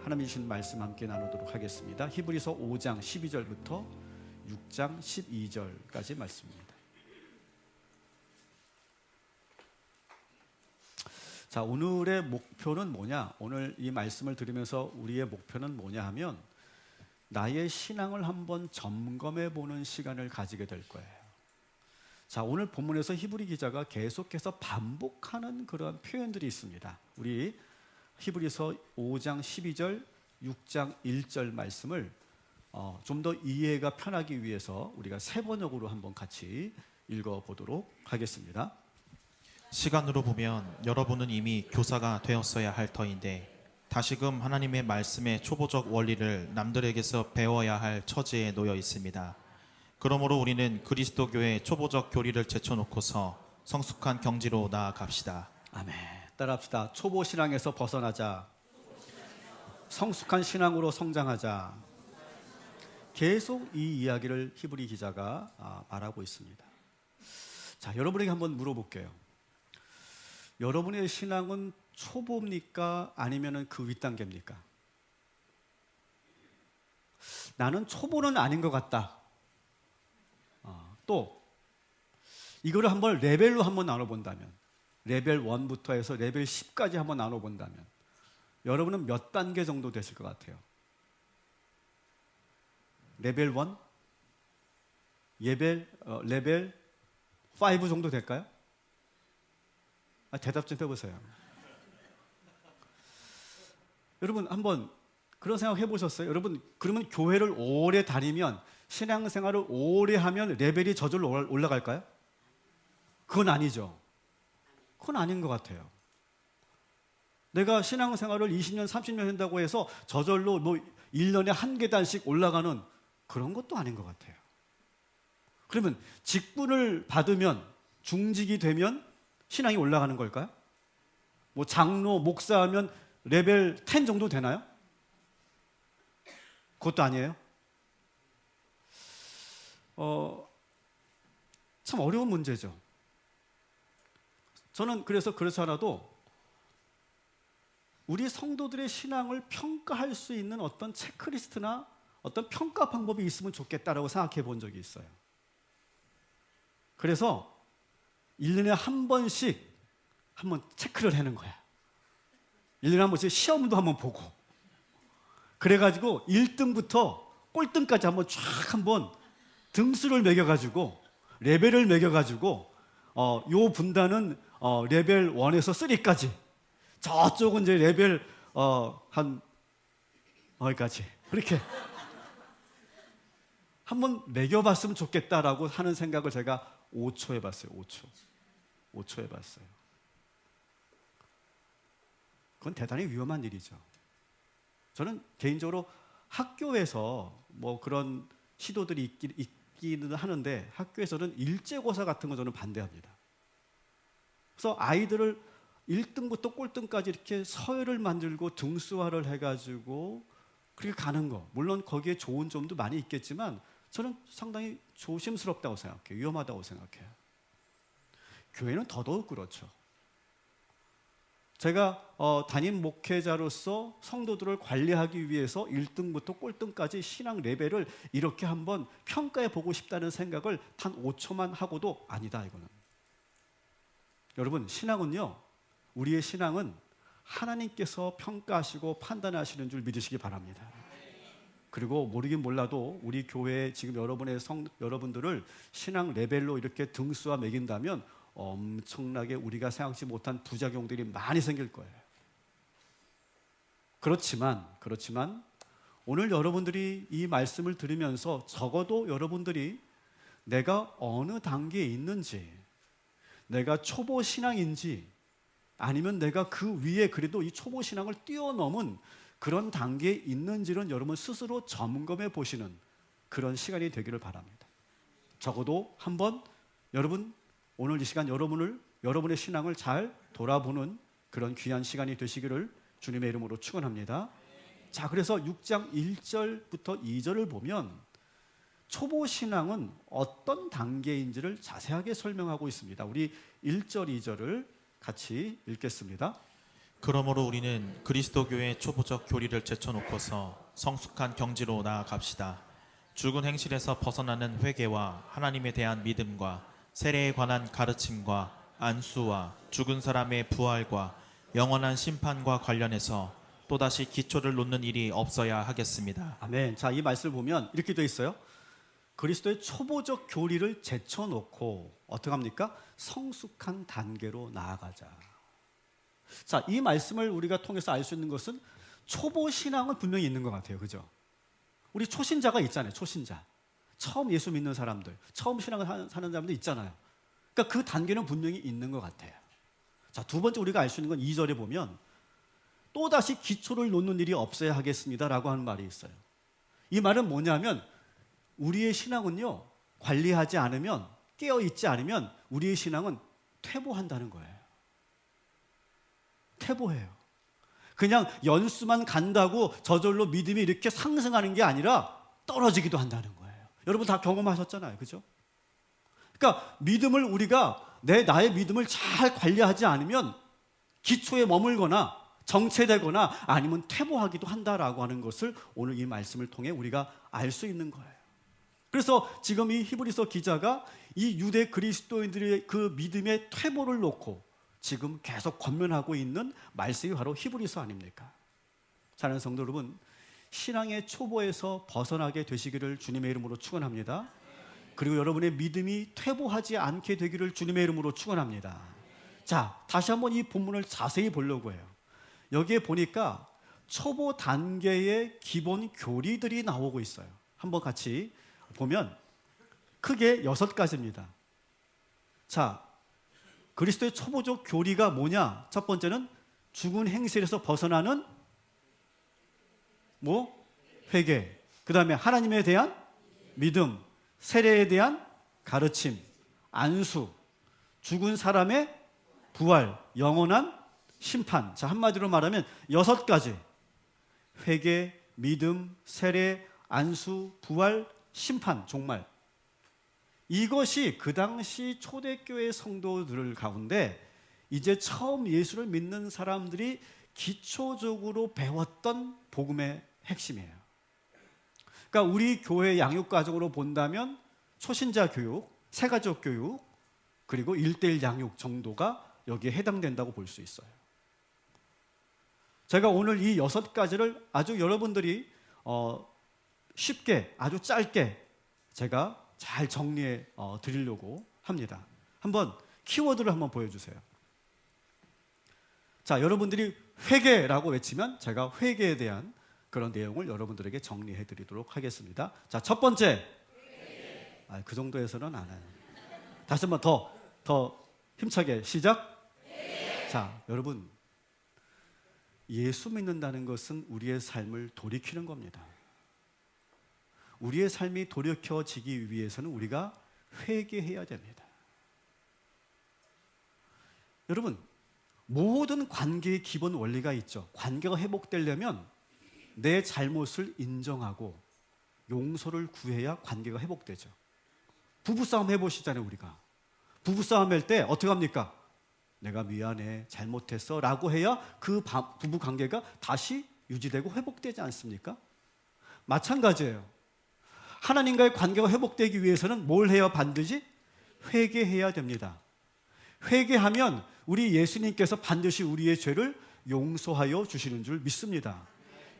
하나님이 주신 말씀 함께 나누도록 하겠습니다. 히브리서 5장 12절부터 6장 12절까지 말씀입니다. 자, 오늘의 목표는 뭐냐? 오늘 이 말씀을 들으면서 우리의 목표는 뭐냐 하면 나의 신앙을 한번 점검해 보는 시간을 가지게 될 거예요. 자, 오늘 본문에서 히브리 기자가 계속해서 반복하는 그런 표현들이 있습니다. 우리 히브리서 5장 12절, 6장 1절 말씀을 좀 더 이해가 편하기 위해서 우리가 세 번역으로 한번 같이 읽어보도록 하겠습니다. 시간으로 보면 여러분은 이미 교사가 되었어야 할 터인데 다시금 하나님의 말씀의 초보적 원리를 남들에게서 배워야 할 처지에 놓여 있습니다. 그러므로 우리는 그리스도교의 초보적 교리를 제쳐놓고서 성숙한 경지로 나아갑시다. 아멘. 따라합시다. 초보 신앙에서 벗어나자. 성숙한 신앙으로 성장하자. 계속 이 이야기를 히브리 기자가 말하고 있습니다. 자, 여러분에게 한번 물어볼게요. 여러분의 신앙은 초보입니까? 아니면 그 윗단계입니까? 나는 초보는 아닌 것 같다. 또 이거를 한번 레벨로 한번 나눠본다면, 레벨 1부터 해서 레벨 10까지 한번 나눠본다면 여러분은 몇 단계 정도 되실 것 같아요? 레벨 1? 레벨 5 정도 될까요? 대답 좀 해보세요. 여러분 한번 그런 생각 해보셨어요? 여러분 그러면 교회를 오래 다니면, 신앙생활을 오래 하면 레벨이 저절로 올라갈까요? 그건 아니죠. 그건 아닌 것 같아요. 내가 신앙생활을 20년, 30년 한다고 해서 저절로 1년에 한 계단씩 올라가는 그런 것도 아닌 것 같아요. 그러면 직분을 받으면, 중직이 되면 신앙이 올라가는 걸까요? 장로, 목사하면 레벨 10 정도 되나요? 그것도 아니에요? 참 어려운 문제죠. 저는 그래서 그렇지 않아도 우리 성도들의 신앙을 평가할 수 있는 어떤 체크리스트나 어떤 평가 방법이 있으면 좋겠다라고 생각해 본 적이 있어요. 그래서 1년에 한 번씩 한번 체크를 하는 거야. 1년에 한 번씩 시험도 한번 보고, 그래가지고 1등부터 꼴등까지 한번 쫙 한번 등수를 매겨가지고, 레벨을 매겨가지고 요 분단은 레벨 1에서 3까지, 저쪽은 이제 레벨 한 어디까지, 그렇게 한번 매겨봤으면 좋겠다라고 하는 생각을 제가 5초 해봤어요. 5초 해봤어요. 그건 대단히 위험한 일이죠. 저는 개인적으로 학교에서 그런 시도들이 있기는 하는데, 학교에서는 일제고사 같은 거 저는 반대합니다. 그래서 아이들을 1등부터 꼴등까지 이렇게 서열을 만들고 등수화를 해가지고 그렇게 가는 거, 물론 거기에 좋은 점도 많이 있겠지만 저는 상당히 조심스럽다고 생각해요. 위험하다고 생각해요. 교회는 더더욱 그렇죠. 제가 담임 목회자로서 성도들을 관리하기 위해서 1등부터 꼴등까지 신앙 레벨을 이렇게 한번 평가해 보고 싶다는 생각을 단 5초만 하고도 아니다, 이거는. 여러분, 신앙은요, 우리의 신앙은 하나님께서 평가하시고 판단하시는 줄 믿으시기 바랍니다. 그리고 모르긴 몰라도 우리 교회에 지금 여러분들을 신앙 레벨로 이렇게 등수화 매긴다면 엄청나게 우리가 생각지 못한 부작용들이 많이 생길 거예요. 그렇지만 오늘 여러분들이 이 말씀을 들으면서 적어도 여러분들이 내가 어느 단계에 있는지, 내가 초보 신앙인지 아니면 내가 그 위에 그래도 이 초보 신앙을 뛰어넘은 그런 단계에 있는지는 여러분 스스로 점검해 보시는 그런 시간이 되기를 바랍니다. 적어도 한번 여러분 오늘 이 시간 여러분의 신앙을 잘 돌아보는 그런 귀한 시간이 되시기를 주님의 이름으로 축원합니다. 자, 그래서 6장 1절부터 2절을 보면 초보 신앙은 어떤 단계인지를 자세하게 설명하고 있습니다. 우리 1절, 2절을 같이 읽겠습니다. 그러므로 우리는 그리스도교의 초보적 교리를 제쳐놓고서 성숙한 경지로 나아갑시다. 죽은 행실에서 벗어나는 회개와 하나님에 대한 믿음과 세례에 관한 가르침과 안수와 죽은 사람의 부활과 영원한 심판과 관련해서 또다시 기초를 놓는 일이 없어야 하겠습니다. 아멘. 자, 이 말씀을 보면 이렇게 되어 있어요. 그리스도의 초보적 교리를 제쳐놓고 어떻게 합니까? 성숙한 단계로 나아가자. 자, 이 말씀을 우리가 통해서 알 수 있는 것은 초보 신앙은 분명히 있는 것 같아요. 그죠? 우리 초신자가 있잖아요. 초신자. 처음 예수 믿는 사람들, 처음 신앙을 사는 사람들 있잖아요. 그러니까 그 단계는 분명히 있는 것 같아요. 자, 두 번째 우리가 알 수 있는 건 2절에 보면 또다시 기초를 놓는 일이 없어야 하겠습니다라고 하는 말이 있어요. 이 말은 뭐냐면 우리의 신앙은요, 관리하지 않으면, 깨어있지 않으면 우리의 신앙은 퇴보한다는 거예요. 퇴보해요. 그냥 연수만 간다고 저절로 믿음이 이렇게 상승하는 게 아니라 떨어지기도 한다는 거예요. 여러분 다 경험하셨잖아요. 그죠? 그러니까 믿음을 우리가 나의 믿음을 잘 관리하지 않으면 기초에 머물거나 정체되거나 아니면 퇴보하기도 한다라고 하는 것을 오늘 이 말씀을 통해 우리가 알 수 있는 거예요. 그래서 지금 이 히브리서 기자가 이 유대 그리스도인들의 그 믿음의 퇴보를 놓고 지금 계속 권면하고 있는 말씀이 바로 히브리서 아닙니까? 사랑하는 성도 여러분, 신앙의 초보에서 벗어나게 되시기를 주님의 이름으로 축원합니다. 그리고 여러분의 믿음이 퇴보하지 않게 되기를 주님의 이름으로 축원합니다. 자, 다시 한번 이 본문을 자세히 보려고 해요. 여기에 보니까 초보 단계의 기본 교리들이 나오고 있어요. 한번 같이 보면 크게 6가지입니다. 자, 그리스도의 초보적 교리가 뭐냐? 첫 번째는 죽은 행실에서 벗어나는 회개. 그 다음에 하나님에 대한 믿음, 세례에 대한 가르침, 안수, 죽은 사람의 부활, 영원한 심판. 자, 한마디로 말하면 6가지. 회개, 믿음, 세례, 안수, 부활, 심판, 종말. 이것이 그 당시 초대교회 성도들 가운데 이제 처음 예수를 믿는 사람들이 기초적으로 배웠던 복음의 핵심이에요. 그러니까 우리 교회 양육과정으로 본다면 초신자 교육, 새가족 교육, 그리고 1:1 양육 정도가 여기에 해당된다고 볼 수 있어요. 제가 오늘 이 6가지를 아주 여러분들이 쉽게, 아주 짧게 제가 잘 정리해 드리려고 합니다. 한번 키워드를 한번 보여주세요. 자, 여러분들이 회개라고 외치면 제가 회개에 대한 그런 내용을 여러분들에게 정리해 드리도록 하겠습니다. 자, 첫 번째. 그 정도에서는 안 해요. 다시 한번 더 힘차게 시작. 자, 여러분, 예수 믿는다는 것은 우리의 삶을 돌이키는 겁니다. 우리의 삶이 돌이켜지기 위해서는 우리가 회개해야 됩니다. 여러분, 모든 관계의 기본 원리가 있죠. 관계가 회복되려면 내 잘못을 인정하고 용서를 구해야 관계가 회복되죠. 부부싸움 해보시잖아요. 우리가 부부싸움 할 때 어떻게 합니까? 내가 미안해, 잘못했어 라고 해야 그 부부관계가 다시 유지되고 회복되지 않습니까? 마찬가지예요. 하나님과의 관계가 회복되기 위해서는 뭘 해야 반드시? 회개해야 됩니다. 회개하면 우리 예수님께서 반드시 우리의 죄를 용서하여 주시는 줄 믿습니다.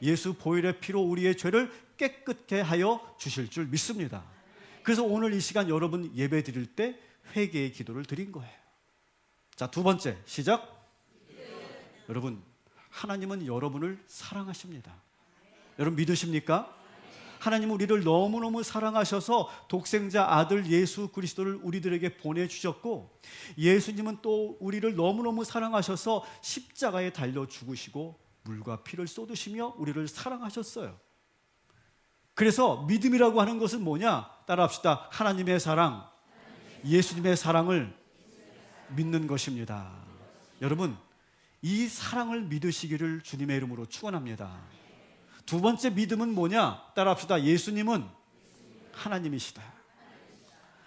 예수 보혈의 피로 우리의 죄를 깨끗게 하여 주실 줄 믿습니다. 그래서 오늘 이 시간 여러분 예배 드릴 때 회개의 기도를 드린 거예요. 자, 두 번째 시작. 여러분, 하나님은 여러분을 사랑하십니다. 여러분 믿으십니까? 하나님은 우리를 너무너무 사랑하셔서 독생자 아들 예수 그리스도를 우리들에게 보내주셨고, 예수님은 또 우리를 너무너무 사랑하셔서 십자가에 달려 죽으시고 물과 피를 쏟으시며 우리를 사랑하셨어요. 그래서 믿음이라고 하는 것은 뭐냐? 따라합시다. 하나님의 사랑, 예수님의 사랑을 믿는 것입니다. 여러분, 이 사랑을 믿으시기를 주님의 이름으로 축원합니다. 두 번째 믿음은 뭐냐? 따라합시다. 예수님은 하나님이시다.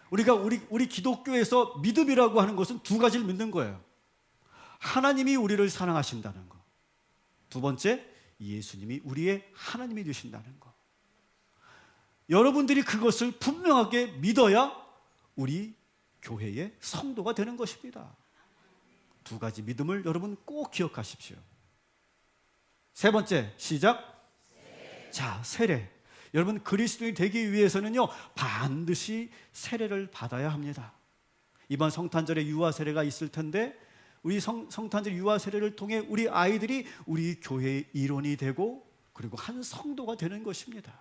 우리 기독교에서 믿음이라고 하는 것은 두 가지를 믿는 거예요. 하나님이 우리를 사랑하신다는 거. 두 번째, 예수님이 우리의 하나님이 되신다는 것. 여러분들이 그것을 분명하게 믿어야 우리 교회의 성도가 되는 것입니다. 두 가지 믿음을 여러분 꼭 기억하십시오. 세 번째, 시작. 자, 세례. 여러분, 그리스도인이 되기 위해서는요, 반드시 세례를 받아야 합니다. 이번 성탄절에 유아 세례가 있을 텐데, 우리 성탄절 유아 세례를 통해 우리 아이들이 우리 교회의 일원이 되고, 그리고 한 성도가 되는 것입니다.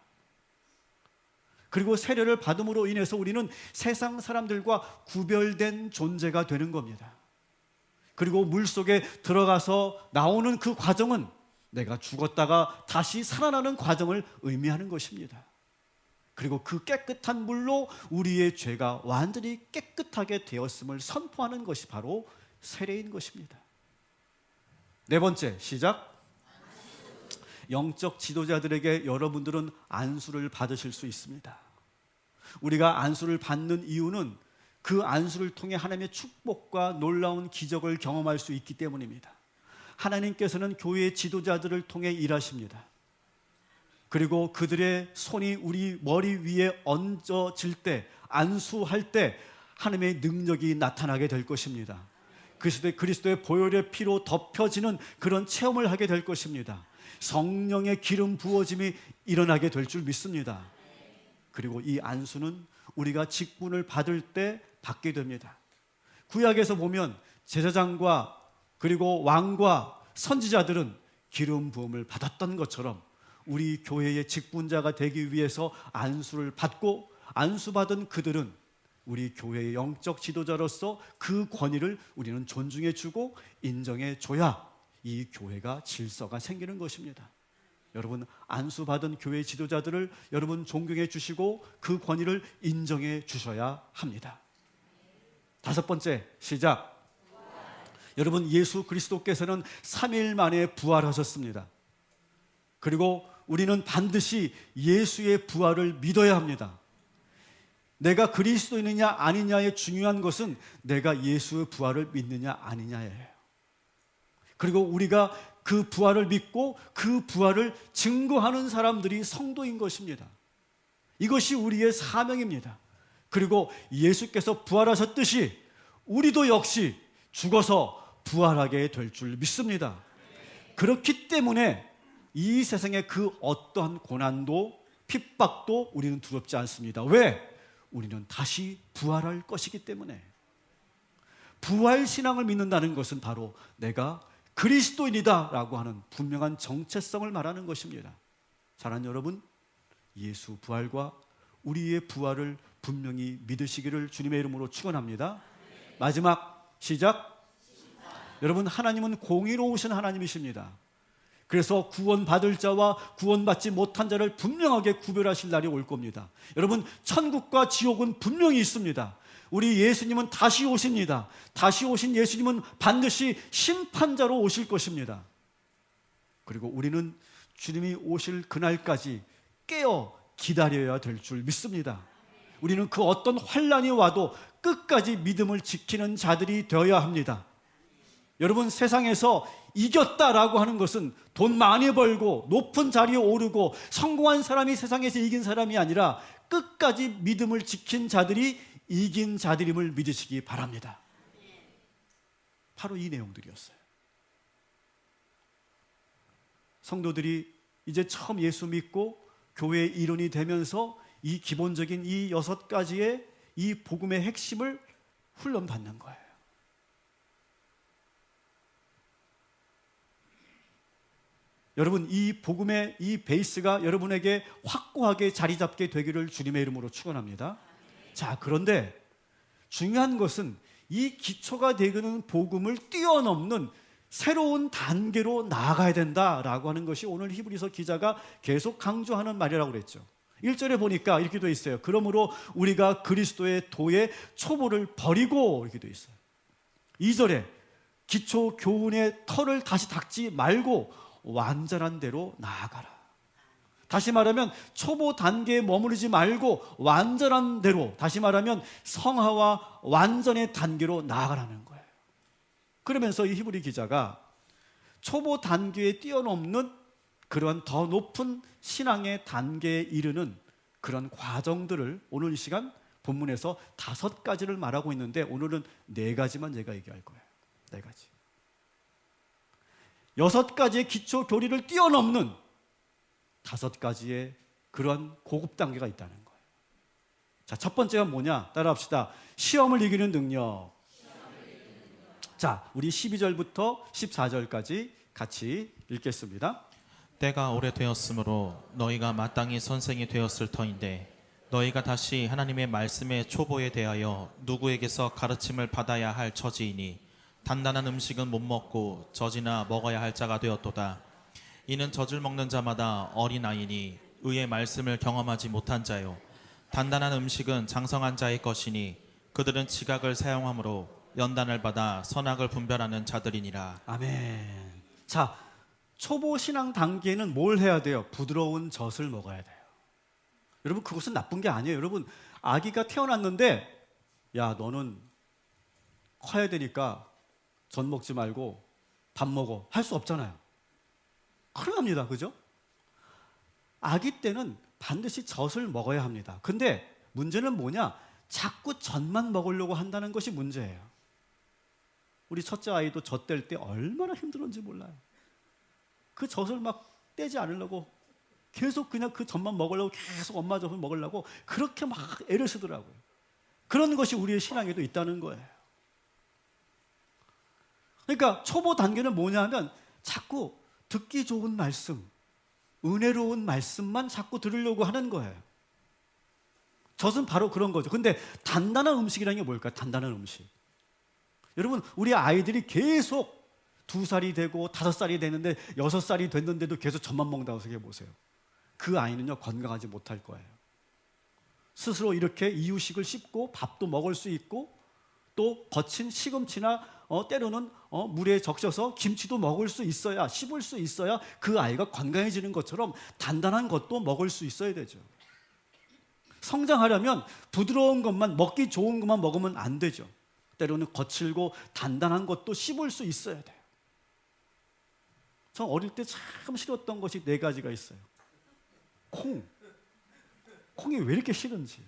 그리고 세례를 받음으로 인해서 우리는 세상 사람들과 구별된 존재가 되는 겁니다. 그리고 물속에 들어가서 나오는 그 과정은 내가 죽었다가 다시 살아나는 과정을 의미하는 것입니다. 그리고 그 깨끗한 물로 우리의 죄가 완전히 깨끗하게 되었음을 선포하는 것이 바로 세례인 것입니다. 네 번째, 시작. 영적 지도자들에게 여러분들은 안수를 받으실 수 있습니다. 우리가 안수를 받는 이유는 그 안수를 통해 하나님의 축복과 놀라운 기적을 경험할 수 있기 때문입니다. 하나님께서는 교회의 지도자들을 통해 일하십니다. 그리고 그들의 손이 우리 머리 위에 얹어질 때, 안수할 때 하나님의 능력이 나타나게 될 것입니다. 그리스도의 보혈의 피로 덮여지는 그런 체험을 하게 될 것입니다. 성령의 기름 부어짐이 일어나게 될 줄 믿습니다. 그리고 이 안수는 우리가 직분을 받을 때 받게 됩니다. 구약에서 보면 제사장과 그리고 왕과 선지자들은 기름 부음을 받았던 것처럼 우리 교회의 직분자가 되기 위해서 안수를 받고, 안수받은 그들은 우리 교회의 영적 지도자로서 그 권위를 우리는 존중해 주고 인정해 줘야 이 교회가 질서가 생기는 것입니다. 여러분, 안수받은 교회 지도자들을 여러분 존경해 주시고 그 권위를 인정해 주셔야 합니다. 다섯 번째, 시작. 여러분, 예수 그리스도께서는 3일 만에 부활하셨습니다. 그리고 우리는 반드시 예수의 부활을 믿어야 합니다. 내가 그리스도인이냐 아니냐의 중요한 것은 내가 예수의 부활을 믿느냐 아니냐예요. 그리고 우리가 그 부활을 믿고 그 부활을 증거하는 사람들이 성도인 것입니다. 이것이 우리의 사명입니다. 그리고 예수께서 부활하셨듯이 우리도 역시 죽어서 부활하게 될 줄 믿습니다. 그렇기 때문에 이 세상의 그 어떠한 고난도 핍박도 우리는 두렵지 않습니다. 왜? 우리는 다시 부활할 것이기 때문에. 부활신앙을 믿는다는 것은 바로 내가 그리스도인이다 라고 하는 분명한 정체성을 말하는 것입니다. 사랑하는 여러분, 예수 부활과 우리의 부활을 분명히 믿으시기를 주님의 이름으로 축원합니다. 마지막, 시작. 여러분, 하나님은 공의로우신 하나님이십니다. 그래서 구원받을 자와 구원받지 못한 자를 분명하게 구별하실 날이 올 겁니다. 여러분, 천국과 지옥은 분명히 있습니다. 우리 예수님은 다시 오십니다. 다시 오신 예수님은 반드시 심판자로 오실 것입니다. 그리고 우리는 주님이 오실 그날까지 깨어 기다려야 될 줄 믿습니다. 우리는 그 어떤 환난이 와도 끝까지 믿음을 지키는 자들이 되어야 합니다. 여러분, 세상에서 이겼다라고 하는 것은 돈 많이 벌고 높은 자리에 오르고 성공한 사람이 세상에서 이긴 사람이 아니라 끝까지 믿음을 지킨 자들이 이긴 자들임을 믿으시기 바랍니다. 바로 이 내용들이었어요. 성도들이 이제 처음 예수 믿고 교회의 일원이 되면서 이 기본적인 이 6가지의 이 복음의 핵심을 훈련받는 거예요. 여러분, 이 복음의 이 베이스가 여러분에게 확고하게 자리 잡게 되기를 주님의 이름으로 축원합니다. 자, 그런데 중요한 것은 이 기초가 되는 복음을 뛰어넘는 새로운 단계로 나아가야 된다라고 하는 것이 오늘 히브리서 기자가 계속 강조하는 말이라고 그랬죠. 1절에 보니까 이렇게 돼 있어요. 그러므로 우리가 그리스도의 도의 초보를 버리고, 이렇게 돼 있어요. 2절에 기초 교훈의 털을 다시 닦지 말고 완전한 대로 나아가라. 다시 말하면 초보 단계에 머무르지 말고 완전한 대로, 다시 말하면 성화와 완전의 단계로 나아가라는 거예요. 그러면서 이 히브리 기자가 초보 단계에 뛰어넘는 그런 더 높은 신앙의 단계에 이르는 그런 과정들을 오늘 이 시간 본문에서 5가지를 말하고 있는데 오늘은 4가지만 제가 얘기할 거예요. 4가지. 6가지의 기초 교리를 뛰어넘는 5가지의 그런 고급 단계가 있다는 거예요. 자, 첫 번째가 뭐냐? 따라합시다. 시험을 이기는 능력. 자, 우리 12절부터 14절까지 같이 읽겠습니다. 때가 오래되었으므로 너희가 마땅히 선생이 되었을 터인데 너희가 다시 하나님의 말씀의 초보에 대하여 누구에게서 가르침을 받아야 할 처지이니 단단한 음식은 못 먹고 젖이나 먹어야 할 자가 되었도다. 이는 젖을 먹는 자마다 어린아이니 의의 말씀을 경험하지 못한 자요. 단단한 음식은 장성한 자의 것이니 그들은 지각을 사용함으로 연단을 받아 선악을 분별하는 자들이니라. 아멘. 자, 초보 신앙 단계는 뭘 해야 돼요? 부드러운 젖을 먹어야 돼요. 여러분, 그것은 나쁜 게 아니에요. 여러분, 아기가 태어났는데 야, 너는 커야 되니까 젖 먹지 말고 밥 먹어. 할 수 없잖아요. 큰일 납니다. 그죠? 아기 때는 반드시 젖을 먹어야 합니다. 근데 문제는 뭐냐? 자꾸 젖만 먹으려고 한다는 것이 문제예요. 우리 첫째 아이도 젖 뗄 때 얼마나 힘들었는지 몰라요. 그 젖을 막 떼지 않으려고 계속 그냥 그 젖만 먹으려고 계속 엄마 젖을 먹으려고 그렇게 막 애를 쓰더라고요. 그런 것이 우리의 신앙에도 있다는 거예요. 그러니까 초보 단계는 뭐냐면 자꾸 듣기 좋은 말씀, 은혜로운 말씀만 자꾸 들으려고 하는 거예요. 젖은 바로 그런 거죠. 근데 단단한 음식이라는 게 뭘까요? 단단한 음식. 여러분, 우리 아이들이 계속 2살이 되고 5살이 되는데 6살이 됐는데도 계속 젖만 먹는다고 생각해 보세요. 그 아이는요, 건강하지 못할 거예요. 스스로 이렇게 이유식을 씹고 밥도 먹을 수 있고 또 거친 시금치나 때로는 물에 적셔서 김치도 먹을 수 있어야, 씹을 수 있어야 그 아이가 건강해지는 것처럼 단단한 것도 먹을 수 있어야 되죠. 성장하려면 부드러운 것만, 먹기 좋은 것만 먹으면 안 되죠. 때로는 거칠고 단단한 것도 씹을 수 있어야 돼요. 저 어릴 때 참 싫었던 것이 4가지가 있어요. 콩이 왜 이렇게 싫은지.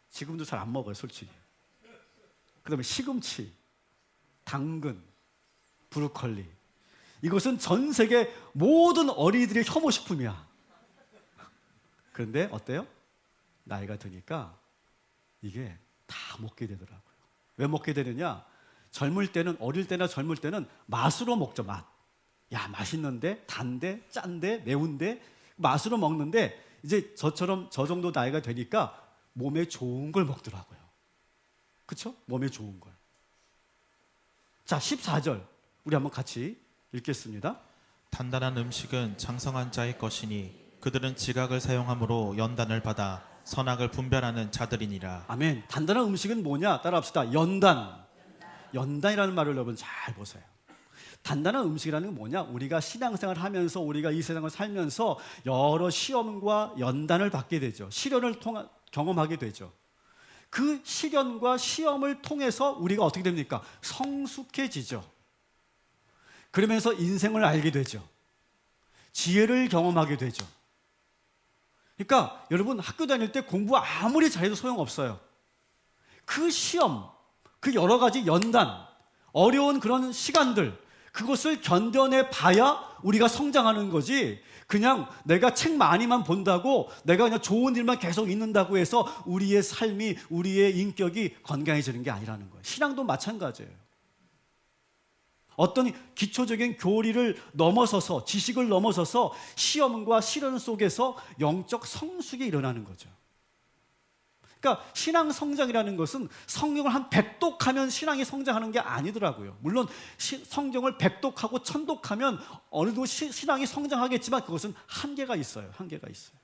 지금도 잘 안 먹어요, 솔직히. 그 다음에 시금치, 당근, 브로콜리. 이것은 전 세계 모든 어린이들의 혐오식품이야. 그런데 어때요? 나이가 드니까 이게 다 먹게 되더라고요. 왜 먹게 되느냐? 젊을 때는, 어릴 때나 젊을 때는 맛으로 먹죠, 맛. 야, 맛있는데, 단데, 짠데, 매운데, 맛으로 먹는데 이제 저처럼 저 정도 나이가 되니까 몸에 좋은 걸 먹더라고요. 그렇죠? 몸에 좋은 걸. 자, 14절 우리 한번 같이 읽겠습니다. 단단한 음식은 장성한 자의 것이니 그들은 지각을 사용함으로 연단을 받아 선악을 분별하는 자들이니라. 아멘. 단단한 음식은 뭐냐? 따라합시다. 연단이라는 말을 여러분 잘 보세요. 단단한 음식이라는 건 뭐냐? 우리가 신앙생활을 하면서 우리가 이 세상을 살면서 여러 시험과 연단을 받게 되죠. 시련을 경험하게 되죠. 그 시련과 시험을 통해서 우리가 어떻게 됩니까? 성숙해지죠. 그러면서 인생을 알게 되죠. 지혜를 경험하게 되죠. 그러니까 여러분, 학교 다닐 때 공부 아무리 잘해도 소용없어요. 그 시험, 그 여러 가지 연단, 어려운 그런 시간들, 그것을 견뎌내 봐야 우리가 성장하는 거지, 그냥 내가 책 많이만 본다고, 내가 그냥 좋은 일만 계속 있는다고 해서 우리의 삶이, 우리의 인격이 건강해지는 게 아니라는 거예요. 신앙도 마찬가지예요. 어떤 기초적인 교리를 넘어서서, 지식을 넘어서서 시험과 시련 속에서 영적 성숙이 일어나는 거죠. 그러니까 신앙 성장이라는 것은 성경을 한 100독하면 신앙이 성장하는 게 아니더라고요. 물론 성경을 100독하고 1000독하면 어느 정도 신앙이 성장하겠지만 그것은 한계가 있어요. 한계가 있어요.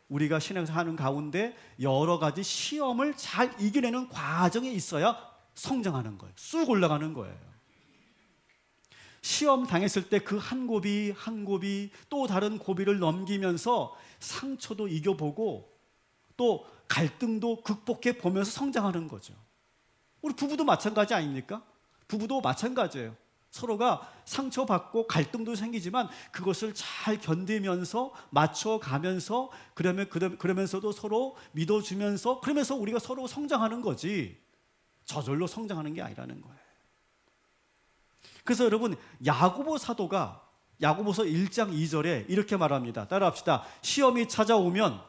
우리가 신앙생활 하는 가운데 여러 가지 시험을 잘 이겨내는 과정에 있어야 성장하는 거예요. 쑥 올라가는 거예요. 시험 당했을 때 그 한 고비 한 고비 또 다른 고비를 넘기면서 상처도 이겨보고 또 갈등도 극복해 보면서 성장하는 거죠. 우리 부부도 마찬가지 아닙니까? 부부도 마찬가지예요. 서로가 상처받고 갈등도 생기지만 그것을 잘 견디면서 맞춰가면서 그러면서도 서로 믿어주면서 그러면서 우리가 서로 성장하는 거지 저절로 성장하는 게 아니라는 거예요. 그래서 여러분 야고보 사도가 야고보서 1장 2절에 이렇게 말합니다. 따라합시다. 시험이 찾아오면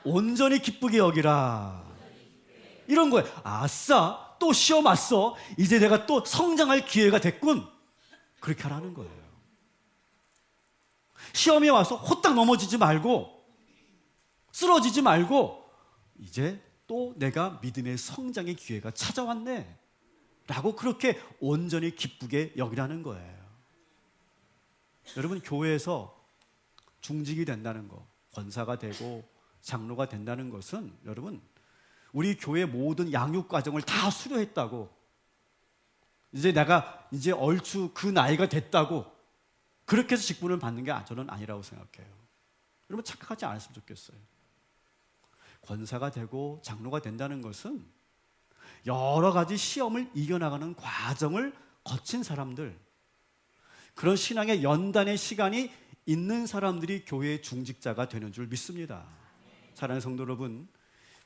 온전히 기쁘게 여기라. 이런 거예요. 아싸, 또 시험 왔어. 이제 내가 또 성장할 기회가 됐군. 그렇게 하라는 거예요. 시험에 와서 호딱 넘어지지 말고 쓰러지지 말고 이제 또 내가 믿음의 성장의 기회가 찾아왔네 라고 그렇게 온전히 기쁘게 여기라는 거예요. 여러분 교회에서 중직이 된다는 거, 권사가 되고 장로가 된다는 것은 여러분 우리 교회 모든 양육 과정을 다 수료했다고 이제 내가 이제 얼추 그 나이가 됐다고 그렇게 해서 직분을 받는 게 저는 아니라고 생각해요. 여러분 착각하지 않았으면 좋겠어요. 권사가 되고 장로가 된다는 것은 여러 가지 시험을 이겨나가는 과정을 거친 사람들, 그런 신앙의 연단의 시간이 있는 사람들이 교회의 중직자가 되는 줄 믿습니다. 사랑하는 성도 여러분,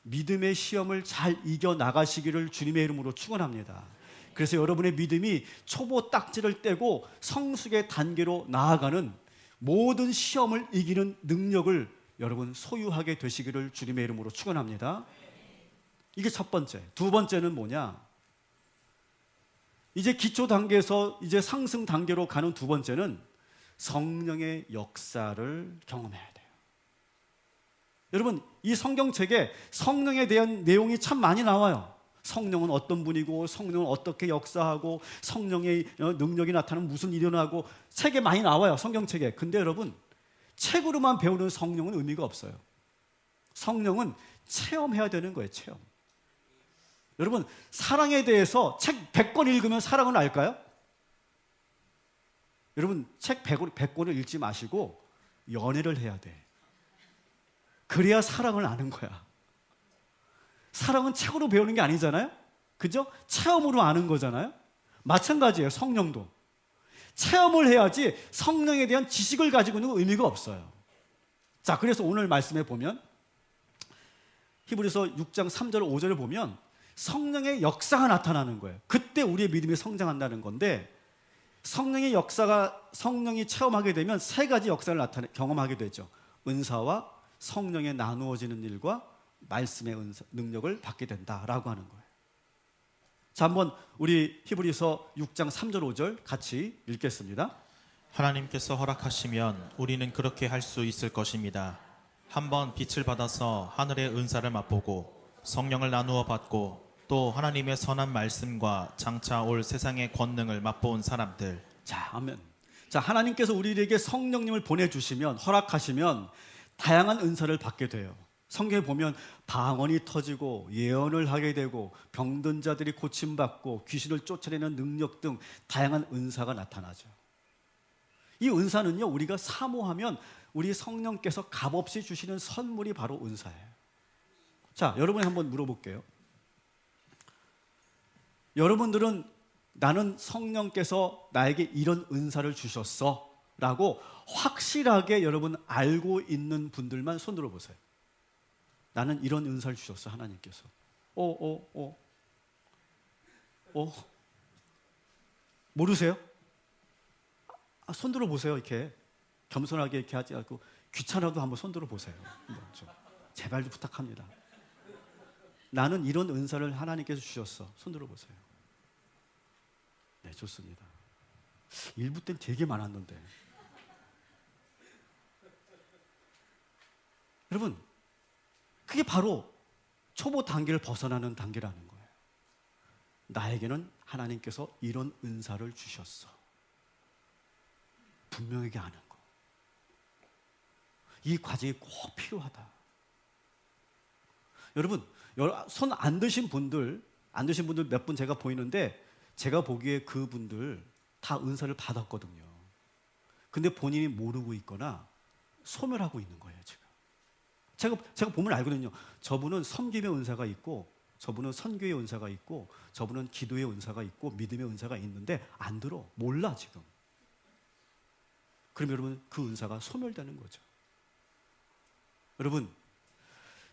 믿음의 시험을 잘 이겨나가시기를 주님의 이름으로 축원합니다. 그래서 여러분의 믿음이 초보 딱지를 떼고 성숙의 단계로 나아가는 모든 시험을 이기는 능력을 여러분 소유하게 되시기를 주님의 이름으로 축원합니다. 이게 첫 번째. 두 번째는 뭐냐? 이제 기초 단계에서 이제 상승 단계로 가는 두 번째는 성령의 역사를 경험해야 돼요. 여러분, 이 성경책에 성령에 대한 내용이 참 많이 나와요. 성령은 어떤 분이고 성령은 어떻게 역사하고 성령의 능력이 나타나면 무슨 일이 일어나고 책에 많이 나와요. 성경책에. 근데 여러분, 책으로만 배우는 성령은 의미가 없어요. 성령은 체험해야 되는 거예요. 체험. 여러분 사랑에 대해서 책 100권 읽으면 사랑은 알까요? 여러분 책 100권을 읽지 마시고 연애를 해야 돼. 그래야 사랑을 아는 거야. 사랑은 책으로 배우는 게 아니잖아요. 그죠? 체험으로 아는 거잖아요. 마찬가지예요. 성령도 체험을 해야지 성령에 대한 지식을 가지고 있는 의미가 없어요. 자, 그래서 오늘 말씀에 보면 히브리서 6장 3절 5절을 보면 성령의 역사가 나타나는 거예요. 그때 우리의 믿음이 성장한다는 건데, 성령의 역사가 성령이 체험하게 되면 세 가지 역사를 경험하게 되죠. 은사와 성령의 나누어지는 일과 말씀의 능력을 받게 된다라고 하는 거예요. 자, 한번 우리 히브리서 6장 3절 5절 같이 읽겠습니다. 하나님께서 허락하시면 우리는 그렇게 할 수 있을 것입니다. 한번 빛을 받아서 하늘의 은사를 맛보고 성령을 나누어 받고 또 하나님의 선한 말씀과 장차 올 세상의 권능을 맛본 사람들. 자, 아멘. 자, 하나님께서 우리에게 성령님을 보내주시면, 허락하시면 다양한 은사를 받게 돼요. 성경에 보면 방언이 터지고 예언을 하게 되고 병든 자들이 고침받고 귀신을 쫓아내는 능력 등 다양한 은사가 나타나죠. 이 은사는요, 우리가 사모하면 우리 성령께서 값없이 주시는 선물이 바로 은사예요. 자, 여러분이 한번 물어볼게요. 여러분들은 나는 성령께서 나에게 이런 은사를 주셨어 라고 확실하게 여러분 알고 있는 분들만 손 들어보세요. 나는 이런 은사를 주셨어, 하나님께서. 모르세요? 손 들어보세요. 이렇게 겸손하게 이렇게 하지 않고 귀찮아도 한번 손 들어보세요. 제발 좀 부탁합니다. 나는 이런 은사를 하나님께서 주셨어. 손 들어보세요. 네, 좋습니다. 일부 때는 되게 많았는데. 여러분, 그게 바로 초보 단계를 벗어나는 단계라는 거예요. 나에게는 하나님께서 이런 은사를 주셨어. 분명하게 아는 거. 이 과정이 꼭 필요하다. 여러분, 손 안 드신 분들 몇 분 제가 보이는데, 제가 보기에 그분들 다 은사를 받았거든요. 근데 본인이 모르고 있거나 소멸하고 있는 거예요, 지금. 제가 보면 알거든요. 저분은 섬김의 은사가 있고 저분은 선교의 은사가 있고 저분은 기도의 은사가 있고 믿음의 은사가 있는데 안 들어. 몰라 지금. 그럼 여러분 그 은사가 소멸되는 거죠. 여러분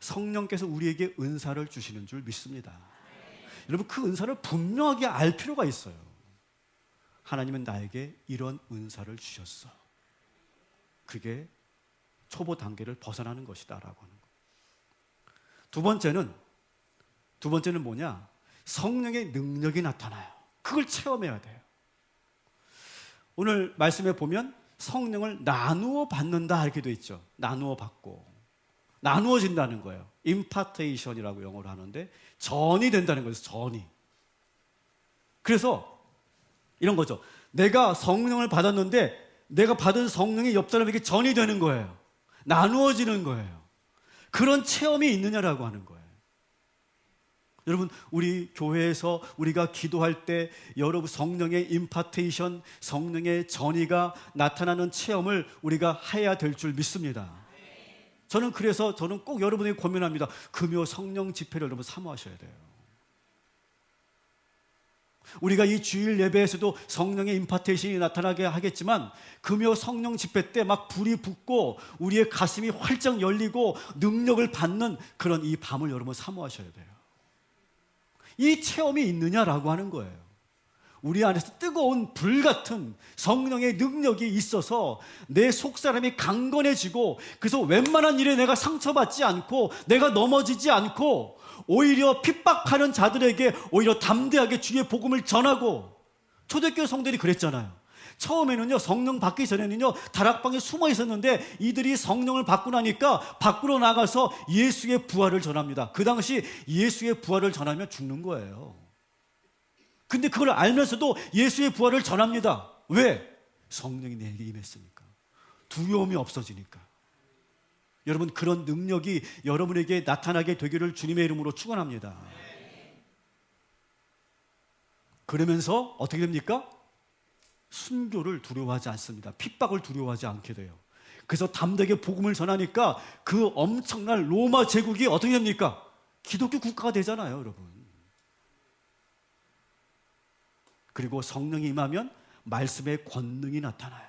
성령께서 우리에게 은사를 주시는 줄 믿습니다. 여러분 그 은사를 분명하게 알 필요가 있어요. 하나님은 나에게 이런 은사를 주셨어. 그게 초보 단계를 벗어나는 것이다라고 하는 거. 두 번째는 뭐냐? 성령의 능력이 나타나요. 그걸 체험해야 돼요. 오늘 말씀에 보면 성령을 나누어 받는다 이렇게 돼 있죠. 나누어 받고 나누어진다는 거예요. 임파테이션이라고 영어로 하는데 전이 된다는 거예요. 전이. 그래서 이런 거죠. 내가 성령을 받았는데 내가 받은 성령이 옆 사람에게 전이 되는 거예요. 나누어지는 거예요. 그런 체험이 있느냐라고 하는 거예요. 여러분 우리 교회에서 우리가 기도할 때 여러분 성령의 임파테이션, 성령의 전이가 나타나는 체험을 우리가 해야 될 줄 믿습니다. 저는 꼭 여러분에게 권면합니다. 금요 성령 집회를 여러분 사모하셔야 돼요. 우리가 이 주일 예배에서도 성령의 임파테이션이 나타나게 하겠지만 금요 성령 집회 때 막 불이 붙고 우리의 가슴이 활짝 열리고 능력을 받는 그런 이 밤을 여러분 사모하셔야 돼요. 이 체험이 있느냐라고 하는 거예요. 우리 안에서 뜨거운 불 같은 성령의 능력이 있어서 내 속사람이 강건해지고 그래서 웬만한 일에 내가 상처받지 않고 내가 넘어지지 않고 오히려 핍박하는 자들에게 오히려 담대하게 주의 복음을 전하고 초대교회 성도들이 그랬잖아요. 처음에는요 성령 받기 전에는요 다락방에 숨어 있었는데 이들이 성령을 받고 나니까 밖으로 나가서 예수의 부활을 전합니다. 그 당시 예수의 부활을 전하면 죽는 거예요. 근데 그걸 알면서도 예수의 부활을 전합니다. 왜? 성령이 내게 임했으니까. 두려움이 없어지니까. 여러분 그런 능력이 여러분에게 나타나게 되기를 주님의 이름으로 축원합니다. 그러면서 어떻게 됩니까? 순교를 두려워하지 않습니다. 핍박을 두려워하지 않게 돼요. 그래서 담대하게 복음을 전하니까 그 엄청난 로마 제국이 어떻게 됩니까? 기독교 국가가 되잖아요, 여러분. 그리고 성령이 임하면 말씀의 권능이 나타나요.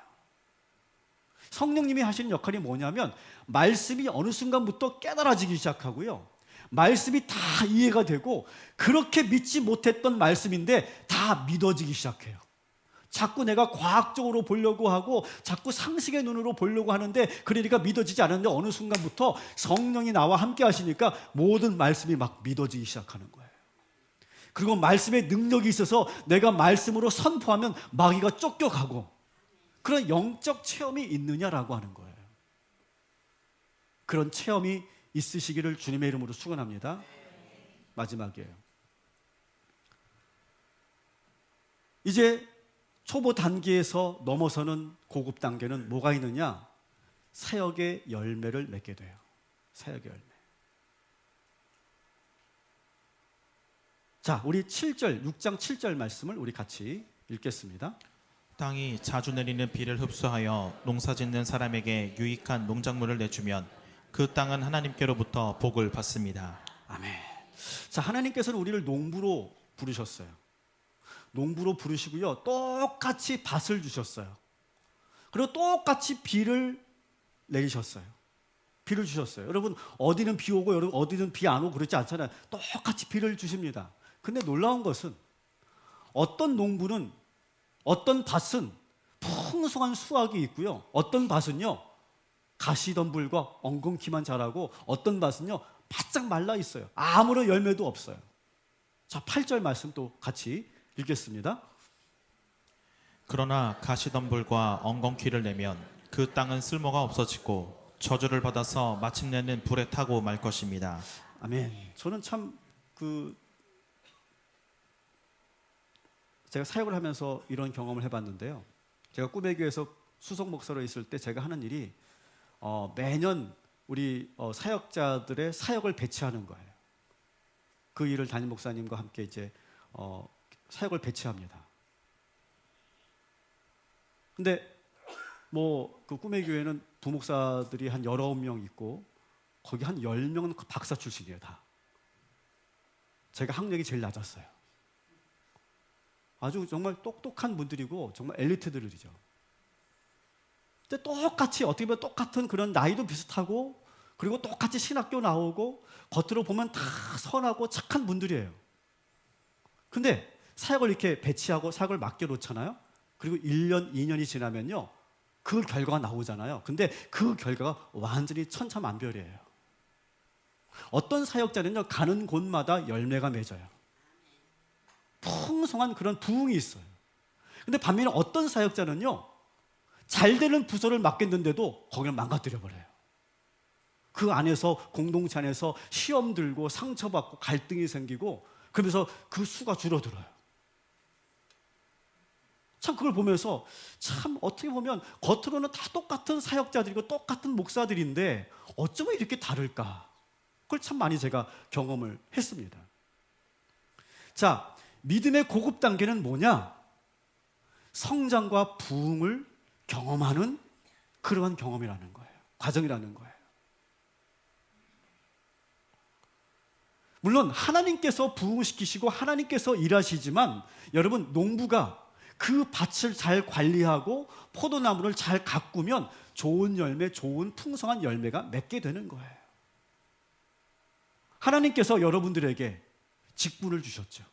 성령님이 하시는 역할이 뭐냐면 말씀이 어느 순간부터 깨달아지기 시작하고요. 말씀이 다 이해가 되고 그렇게 믿지 못했던 말씀인데 다 믿어지기 시작해요. 자꾸 내가 과학적으로 보려고 하고 자꾸 상식의 눈으로 보려고 하는데 그러니까 믿어지지 않았는데 어느 순간부터 성령이 나와 함께 하시니까 모든 말씀이 막 믿어지기 시작하는 거예요. 그리고 말씀의 능력이 있어서 내가 말씀으로 선포하면 마귀가 쫓겨가고 그런 영적 체험이 있느냐라고 하는 거예요. 그런 체험이 있으시기를 주님의 이름으로 축원합니다. 마지막이에요. 이제 초보 단계에서 넘어서는 고급 단계는 뭐가 있느냐? 사역의 열매를 맺게 돼요. 사역의 열매. 자, 우리 6장 7절 말씀을 우리 같이 읽겠습니다. 땅이 자주 내리는 비를 흡수하여 농사짓는 사람에게 유익한 농작물을 내주면 그 땅은 하나님께로부터 복을 받습니다. 아멘. 자, 하나님께서는 우리를 농부로 부르셨어요. 농부로 부르시고요. 똑같이 밭을 주셨어요. 그리고 똑같이 비를 내리셨어요. 비를 주셨어요. 여러분 어디는 비 오고 여러분 어디는 비 안 오고 그렇지 않잖아요. 똑같이 비를 주십니다. 근데 놀라운 것은 어떤 농부는 어떤 밭은 풍성한 수확이 있고요. 어떤 밭은요. 가시덤불과 엉겅퀴만 자라고 어떤 밭은요. 바짝 말라 있어요. 아무런 열매도 없어요. 자, 8절 말씀 또 같이 읽겠습니다. 그러나 가시덤불과 엉겅퀴를 내면 그 땅은 쓸모가 없어지고 저주를 받아서 마침내는 불에 타고 말 것입니다. 아멘. 저는 참 제가 사역을 하면서 이런 경험을 해봤는데요. 제가 꿈의 교회에서 수석 목사로 있을 때 제가 하는 일이 매년 우리 사역자들의 사역을 배치하는 거예요. 그 일을 담임 목사님과 함께 이제 사역을 배치합니다. 근데 그 꿈의 교회는 부목사들이 한 19명 있고 거기 한 10명은 박사 출신이에요. 다 제가 학력이 제일 낮았어요. 아주 정말 똑똑한 분들이고 정말 엘리트들이죠. 근데 똑같이 어떻게 보면 똑같은 그런 나이도 비슷하고 그리고 똑같이 신학교 나오고 겉으로 보면 다 선하고 착한 분들이에요. 근데 사역을 이렇게 배치하고 사역을 맡겨놓잖아요. 그리고 1년, 2년이 지나면요. 그 결과가 나오잖아요. 근데 그 결과가 완전히 천차만별이에요. 어떤 사역자는요, 가는 곳마다 열매가 맺어요. 풍성한 그런 부흥이 있어요. 근데 반면에 어떤 사역자는요, 잘 되는 부서를 맡겼는데도 거기를 망가뜨려 버려요. 그 안에서 공동체 안에서 시험 들고 상처받고 갈등이 생기고 그러면서 그 수가 줄어들어요. 참 그걸 보면서 참 어떻게 보면 겉으로는 다 똑같은 사역자들이고 똑같은 목사들인데 어쩌면 이렇게 다를까? 그걸 참 많이 제가 경험을 했습니다. 자, 믿음의 고급 단계는 뭐냐? 성장과 부흥을 경험하는 그러한 경험이라는 거예요. 과정이라는 거예요. 물론 하나님께서 부흥시키시고 하나님께서 일하시지만 여러분 농부가 그 밭을 잘 관리하고 포도나무를 잘 가꾸면 좋은 열매, 좋은 풍성한 열매가 맺게 되는 거예요. 하나님께서 여러분들에게 직분을 주셨죠.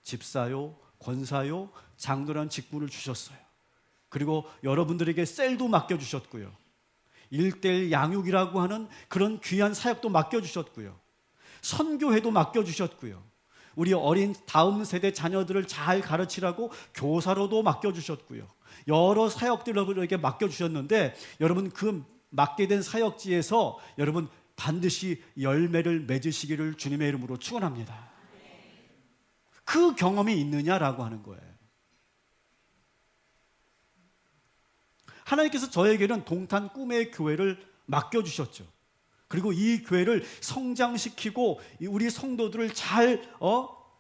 집사요, 권사요, 장로라는 직분을 주셨어요. 그리고 여러분들에게 셀도 맡겨주셨고요. 1:1 양육이라고 하는 그런 귀한 사역도 맡겨주셨고요. 선교회도 맡겨주셨고요. 우리 어린 다음 세대 자녀들을 잘 가르치라고 교사로도 맡겨주셨고요. 여러 사역들에게 맡겨주셨는데 여러분 그 맡게 된 사역지에서 여러분 반드시 열매를 맺으시기를 주님의 이름으로 축원합니다. 그 경험이 있느냐라고 하는 거예요. 하나님께서 저에게는 동탄 꿈의 교회를 맡겨주셨죠. 그리고 이 교회를 성장시키고 우리 성도들을 잘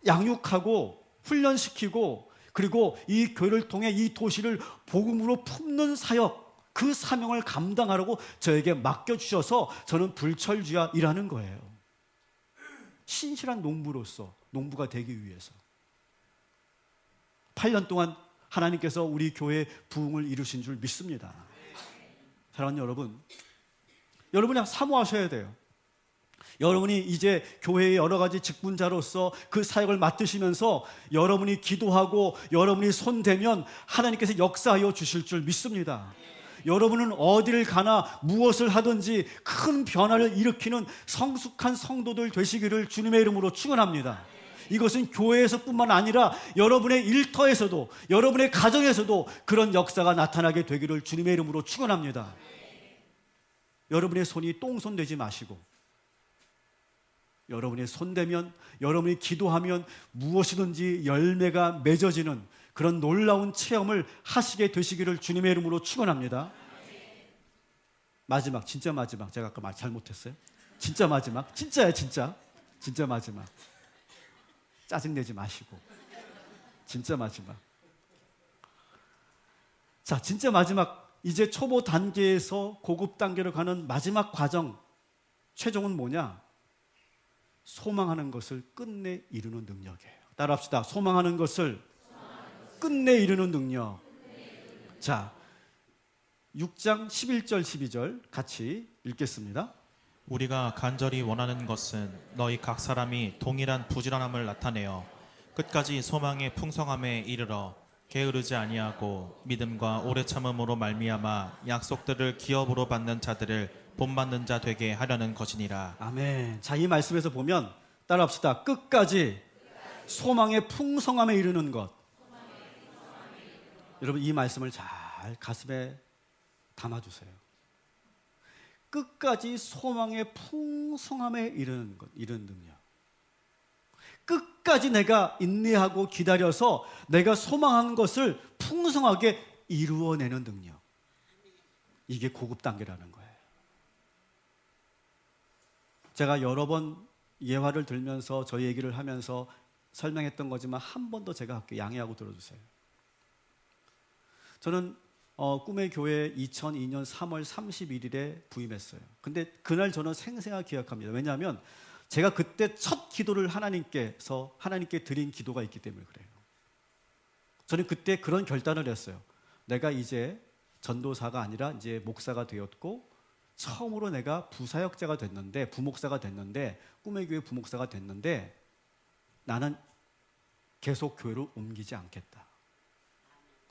양육하고 훈련시키고 그리고 이 교회를 통해 이 도시를 복음으로 품는 사역 그 사명을 감당하라고 저에게 맡겨주셔서 저는 불철주야 일하는 거예요. 신실한 농부로서 농부가 되기 위해서 8년 동안 하나님께서 우리 교회의 부흥을 이루신 줄 믿습니다. 사랑하는 여러분, 여러분이 사모하셔야 돼요. 여러분이 이제 교회의 여러 가지 직분자로서 그 사역을 맡으시면서 여러분이 기도하고 여러분이 손대면 하나님께서 역사하여 주실 줄 믿습니다. 여러분은 어디를 가나 무엇을 하든지 큰 변화를 일으키는 성숙한 성도들 되시기를 주님의 이름으로 축원합니다. 이것은 교회에서뿐만 아니라 여러분의 일터에서도 여러분의 가정에서도 그런 역사가 나타나게 되기를 주님의 이름으로 축원합니다. 여러분의 손이 똥손 되지 마시고 여러분의 손대면 여러분이 기도하면 무엇이든지 열매가 맺어지는 그런 놀라운 체험을 하시게 되시기를 주님의 이름으로 축원합니다. 마지막, 진짜 마지막. 제가 아까 말 잘못했어요. 진짜 마지막. 진짜야, 진짜. 진짜 마지막. 짜증내지 마시고. 진짜 마지막. 자, 진짜 마지막. 이제 초보 단계에서 고급 단계로 가는 마지막 과정. 최종은 뭐냐? 소망하는 것을 끝내 이루는 능력이에요. 따라합시다. 소망하는 것을 끝내 이루는 능력. 자, 6장 11절 12절 같이 읽겠습니다. 우리가 간절히 원하는 것은 너희 각 사람이 동일한 부지런함을 나타내어 끝까지 소망의 풍성함에 이르러 게으르지 아니하고 믿음과 오래 참음으로 말미암아 약속들을 기업으로 받는 자들을 본받는 자 되게 하려는 것이니라. 아멘. 자, 이 말씀에서 보면 따라합시다. 끝까지 소망의 풍성함에 이르는 것. 여러분 이 말씀을 잘 가슴에 담아주세요. 끝까지 소망의 풍성함에 이르는 것, 이런 능력. 끝까지 내가 인내하고 기다려서 내가 소망한 것을 풍성하게 이루어내는 능력. 이게 고급 단계라는 거예요. 제가 여러 번 예화를 들면서 저희 얘기를 하면서 설명했던 거지만 한 번 더 제가 할게요. 양해하고 들어주세요. 저는 꿈의 교회 2002년 3월 31일에 부임했어요. 근데 그날 저는 생생하게 기억합니다. 왜냐하면 제가 그때 첫 기도를 하나님께 드린 기도가 있기 때문에 그래요. 저는 그때 그런 결단을 했어요. 내가 이제 전도사가 아니라 이제 목사가 되었고 처음으로 내가 부사역자가 됐는데, 부목사가 됐는데, 꿈의 교회 부목사가 됐는데 나는 계속 교회를 옮기지 않겠다.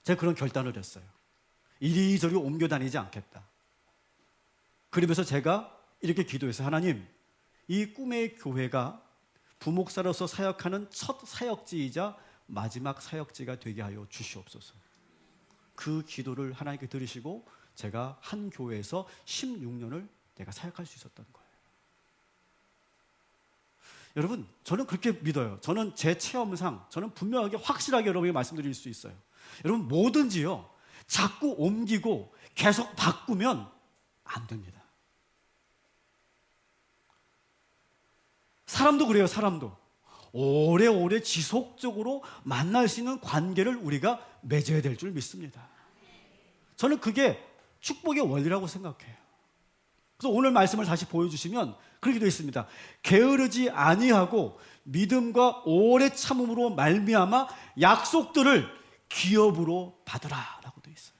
제가 그런 결단을 했어요. 이리저리 옮겨 다니지 않겠다. 그러면서 제가 이렇게 기도했어요. 하나님, 이 꿈의 교회가 부목사로서 사역하는 첫 사역지이자 마지막 사역지가 되게 하여 주시옵소서. 그 기도를 하나님께 들으시고 제가 한 교회에서 16년을 내가 사역할 수 있었던 거예요. 여러분, 저는 그렇게 믿어요. 저는 제 체험상 저는 분명하게 확실하게 여러분에게 말씀드릴 수 있어요. 여러분, 뭐든지요, 자꾸 옮기고 계속 바꾸면 안 됩니다. 사람도 그래요. 사람도 오래오래 지속적으로 만날 수 있는 관계를 우리가 맺어야 될 줄 믿습니다. 저는 그게 축복의 원리라고 생각해요. 그래서 오늘 말씀을 다시 보여주시면 그렇게 되어 있습니다. 게으르지 아니하고 믿음과 오래 참음으로 말미암아 약속들을 기업으로 받으라 라고 되어 있어요.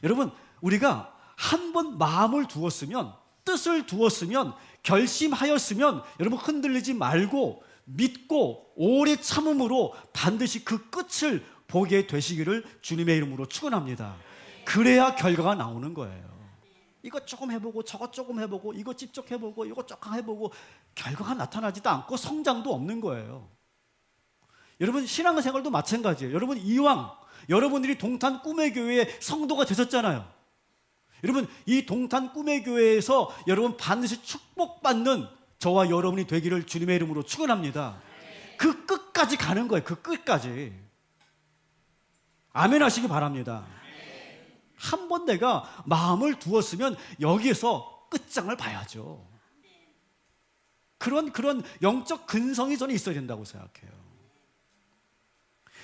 여러분, 우리가 한 번 마음을 두었으면, 뜻을 두었으면, 결심하였으면 여러분 흔들리지 말고 믿고 오래 참음으로 반드시 그 끝을 보게 되시기를 주님의 이름으로 축원합니다. 그래야 결과가 나오는 거예요. 이거 조금 해보고 저것 조금 해보고 이거 직접 해보고 이거 조금 해보고 결과가 나타나지도 않고 성장도 없는 거예요. 여러분, 신앙생활도 마찬가지예요. 여러분, 이왕 여러분들이 동탄 꿈의 교회의 성도가 되셨잖아요. 여러분, 이 동탄 꿈의 교회에서 여러분 반드시 축복받는 저와 여러분이 되기를 주님의 이름으로 축원합니다. 그 끝까지 가는 거예요. 그 끝까지. 아멘 하시기 바랍니다. 한 번 내가 마음을 두었으면 여기에서 끝장을 봐야죠. 그런 영적 근성이 저는 있어야 된다고 생각해요.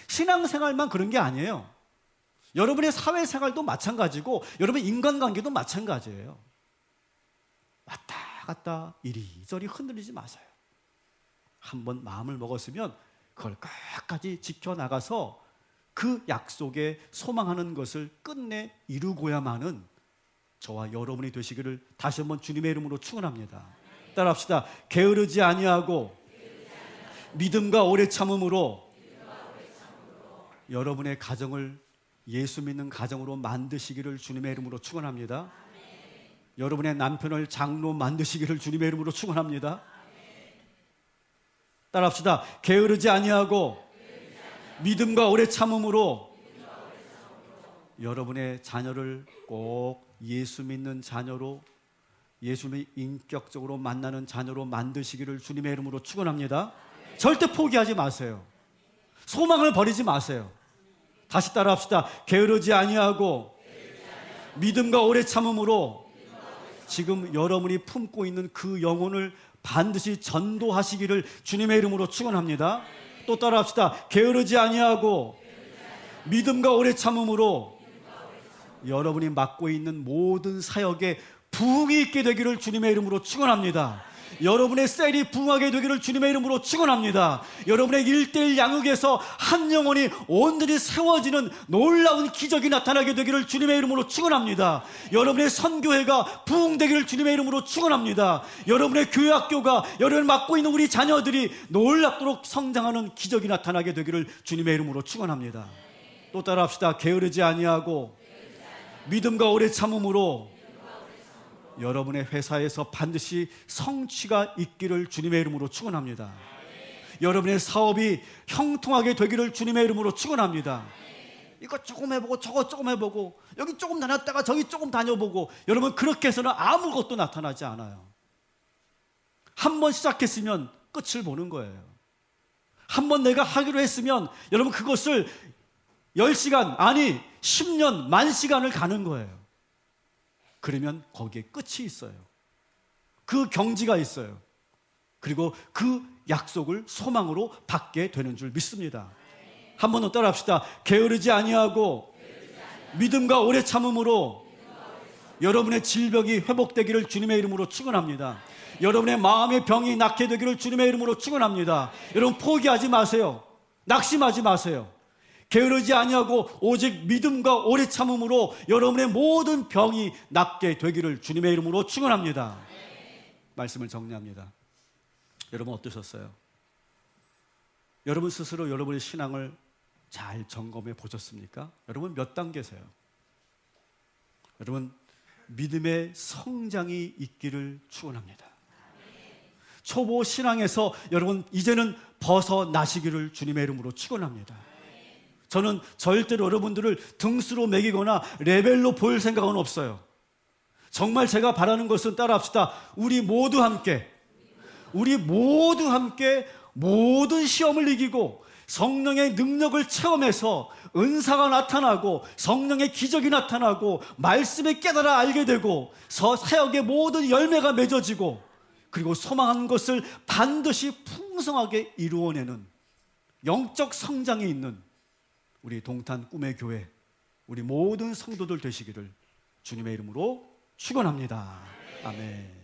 신앙생활만 그런 게 아니에요. 여러분의 사회생활도 마찬가지고 여러분 인간관계도 마찬가지예요. 왔다 갔다 이리저리 흔들리지 마세요. 한번 마음을 먹었으면 그걸 끝까지 지켜나가서 그 약속에 소망하는 것을 끝내 이루고야만은 저와 여러분이 되시기를 다시 한번 주님의 이름으로 축원합니다. 따라합시다. 게으르지 아니하고 믿음과 오래 참음으로 여러분의 가정을 예수 믿는 가정으로 만드시기를 주님의 이름으로 축원합니다. 여러분의 남편을 장로 만드시기를 주님의 이름으로 축원합니다. 따라합시다. 게으르지 아니하고 믿음과 오래 참음으로 여러분의 자녀를 꼭 예수 믿는 자녀로, 예수를 인격적으로 만나는 자녀로 만드시기를 주님의 이름으로 축원합니다. 절대 포기하지 마세요. 소망을 버리지 마세요. 다시 따라합시다. 게으르지 아니하고 믿음과 오래 참음으로 지금 여러분이 품고 있는 그 영혼을 반드시 전도하시기를 주님의 이름으로 축원합니다. 또 따라합시다. 게으르지 아니하고 믿음과 오래 참음으로 여러분이 맡고 있는 모든 사역에 부흥이 있게 되기를 주님의 이름으로 축원합니다. 여러분의 셀이 부흥하게 되기를 주님의 이름으로 축원합니다. 여러분의 1:1 양육에서 한 영혼이 온전히 세워지는 놀라운 기적이 나타나게 되기를 주님의 이름으로 축원합니다. 여러분의 선교회가 부흥되기를 주님의 이름으로 축원합니다. 여러분의 교회학교가 여러분이 맡고 있는 우리 자녀들이 놀랍도록 성장하는 기적이 나타나게 되기를 주님의 이름으로 축원합니다. 또 따라합시다. 게으르지 아니하고 믿음과 오래 참음으로 여러분의 회사에서 반드시 성취가 있기를 주님의 이름으로 축원합니다. 여러분의 사업이 형통하게 되기를 주님의 이름으로 축원합니다. 이거 조금 해보고 저거 조금 해보고 여기 조금 다녔다가 저기 조금 다녀보고 여러분 그렇게 해서는 아무것도 나타나지 않아요. 한 번 시작했으면 끝을 보는 거예요. 한 번 내가 하기로 했으면 여러분 그것을 10시간 아니 10년 만시간을 가는 거예요. 그러면 거기에 끝이 있어요. 그 경지가 있어요. 그리고 그 약속을 소망으로 받게 되는 줄 믿습니다. 한 번 더 따라합시다. 게으르지 아니하고 믿음과 오래 참음으로 여러분의 질병이 회복되기를 주님의 이름으로 축원합니다. 여러분의 마음의 병이 낫게 되기를 주님의 이름으로 축원합니다. 여러분 포기하지 마세요. 낙심하지 마세요. 게으르지 아니하고 오직 믿음과 오래 참음으로 여러분의 모든 병이 낫게 되기를 주님의 이름으로 축원합니다. 말씀을 정리합니다. 여러분 어떠셨어요? 여러분 스스로 여러분의 신앙을 잘 점검해 보셨습니까? 여러분 몇 단계세요? 여러분 믿음의 성장이 있기를 축원합니다. 초보 신앙에서 여러분 이제는 벗어나시기를 주님의 이름으로 축원합니다. 저는 절대로 여러분들을 등수로 매기거나 레벨로 볼 생각은 없어요. 정말 제가 바라는 것은 따라합시다. 우리 모두 함께 모든 시험을 이기고 성령의 능력을 체험해서 은사가 나타나고 성령의 기적이 나타나고 말씀에 깨달아 알게 되고 사역의 모든 열매가 맺어지고 그리고 소망하는 것을 반드시 풍성하게 이루어내는 영적 성장에 있는 우리 동탄 꿈의 교회 우리 모든 성도들 되시기를 주님의 이름으로 축원합니다. 아멘.